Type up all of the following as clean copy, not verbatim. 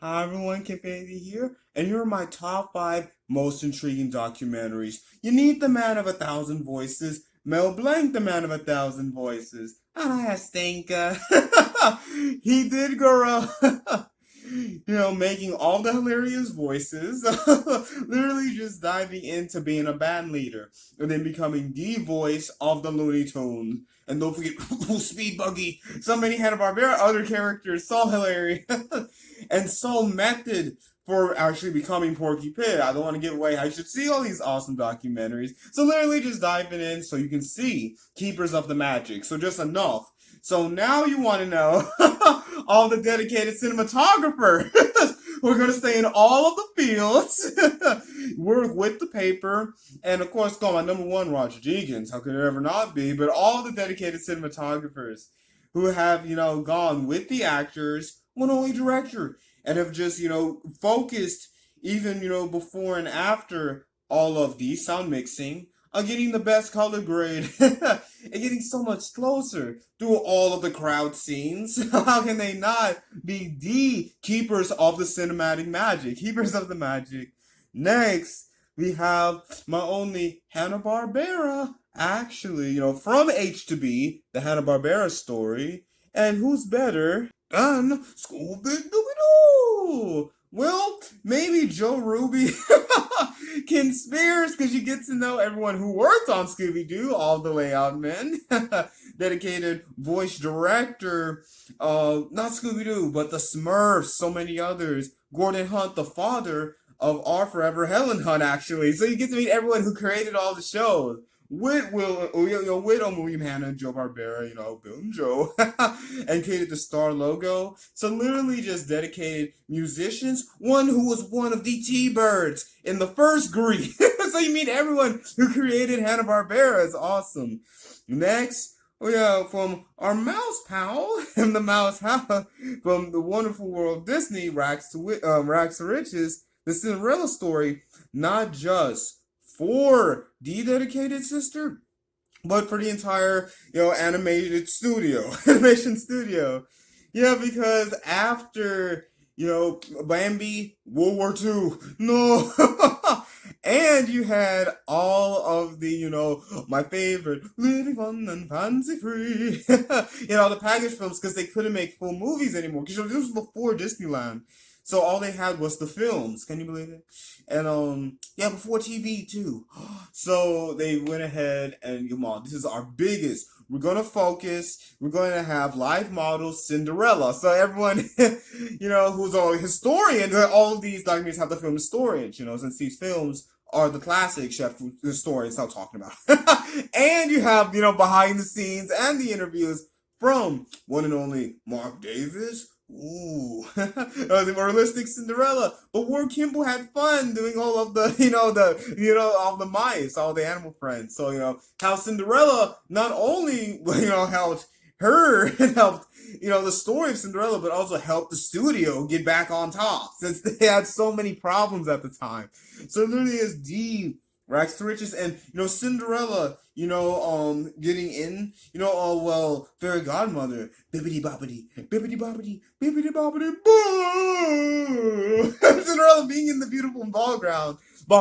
Hi everyone, Kendrick here, and here are my top 5 most intriguing documentaries. You need the man of 1,000 voices, Mel Blanc, the man of 1,000 voices. And I stinker. He did grow up, making all the hilarious voices, literally just diving into being a band leader, and then becoming the voice of the Looney Tunes. And don't forget Speed Buggy, so many Hanna-Barbera other characters, so hilarious. And so method for actually becoming Porky Pig. I don't want to give away. I should see all these awesome documentaries. So literally just diving in so you can see Keepers of the Magic. So just enough. So now you want to know all the dedicated cinematographers. We're going to stay in all of the fields, work with the paper, and of course, go my number one, Roger Deakins. How could it ever not be? But all the dedicated cinematographers who have, gone with the actors, one only director, and have just, focused even, before and after all of the sound mixing on getting the best color grade and getting so much closer through all of the crowd scenes. How can they not be the keepers of the cinematic magic? Keepers of the magic. Next, we have my only Hanna-Barbera, actually, from H to B, the Hanna-Barbera story. And who's better than Scooby-Doo? Well, maybe Joe Ruby Ken Spears, because you get to know everyone who worked on Scooby-Doo, all the layout men. Dedicated voice director, not Scooby-Doo, but the Smurfs, so many others. Gordon Hunt, the father of our forever Helen Hunt, actually. So you get to meet everyone who created all the shows. With William Hanna and Joe Barbera, Bill and Joe, and created the Star logo. So literally just dedicated musicians. One who was one of the T-Birds in the first Grease. So you meet everyone who created Hanna-Barbera. It's awesome. Next, from our mouse pal and the mouse house from the wonderful world of Disney, rags to riches, the Cinderella story, not just for the dedicated sister, but for the entire, animation studio. Yeah, because after, Bambi, World War II, no. And you had all of the, my favorite, Living Fun and Fancy Free, the package films, because they couldn't make full movies anymore, because this was before Disneyland. So all they had was the films. Can you believe it? And before TV too. So they went ahead and come on, this is our biggest. We're gonna focus. We're going to have live models Cinderella. So everyone, who's a historian, all of these documentaries have the film historians. Since these films are the classic chef historians I'm talking about. And you have behind the scenes and the interviews from one and only Mark Davis. Ooh, the realistic Cinderella. But Ward Kimball had fun doing all of the, all the mice, all the animal friends. So, how Cinderella not only, helped her and helped, the story of Cinderella, but also helped the studio get back on top since they had so many problems at the time. So it literally is the rags to riches, and Cinderella, getting in, fairy godmother, bibbidi bobbidi, bibbidi bobbidi, bibbidi bobbidi, boo. Cinderella being in the beautiful ball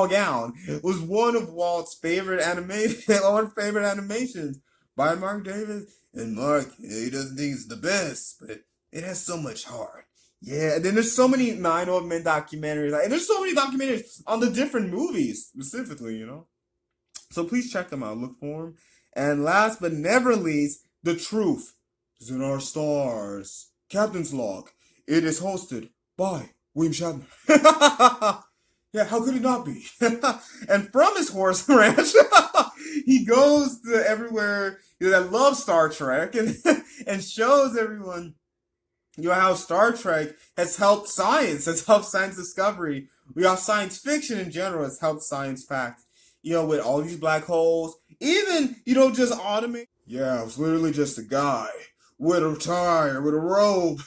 gown was one of Walt's favorite animations by Mark Davis. And Mark, he doesn't think it's the best, but it has so much heart. Yeah, and then there's so many Nine Old Men documentaries, and there's so many documentaries on the different movies specifically, So please check them out, look for them. And last but never least, The Truth is in Our Stars. Captain's Log. It is hosted by William Shatner. Yeah, how could it not be? And from his horse ranch, he goes to everywhere that loves Star Trek and shows everyone how Star Trek has helped science discovery. We have science fiction in general has helped science fact. With all these black holes, even, just automate. Yeah, it was literally just a guy with a tire, with a robe.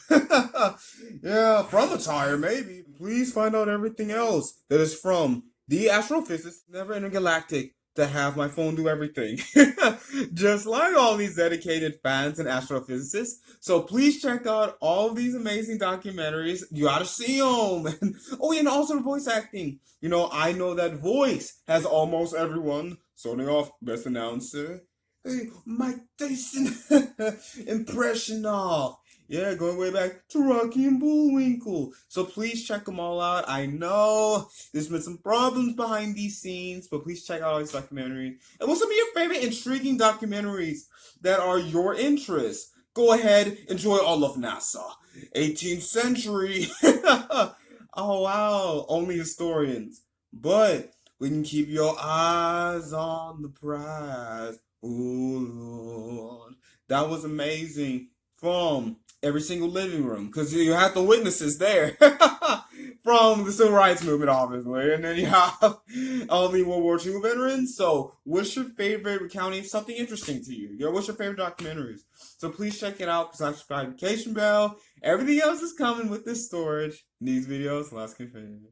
Yeah, from a tire, maybe. Please find out everything else that is from the astrophysicist, never intergalactic, to have my phone do everything. Just like all these dedicated fans and astrophysicists. So please check out all of these amazing documentaries. You gotta see them. Oh, and also the voice acting. I know that voice has almost everyone. Starting off, best announcer. Hey, Mike Tyson impression off. Yeah, going way back to Rocky and Bullwinkle. So please check them all out. I know there's been some problems behind these scenes, but please check out all these documentaries. And what's some of your favorite intriguing documentaries that are your interest? Go ahead, enjoy all of NASA. 18th century. Oh wow, only historians. But we can keep your eyes on the prize. Ooh, Lord. That was amazing. From every single living room, because you have the witnesses there. From the civil rights movement, obviously, and then you have all the World War II veterans. So what's your favorite recounting something interesting to you? What's your favorite documentaries? So please check it out, because subscribe, notification bell. Everything else is coming with this storage. These videos, last Confinitive.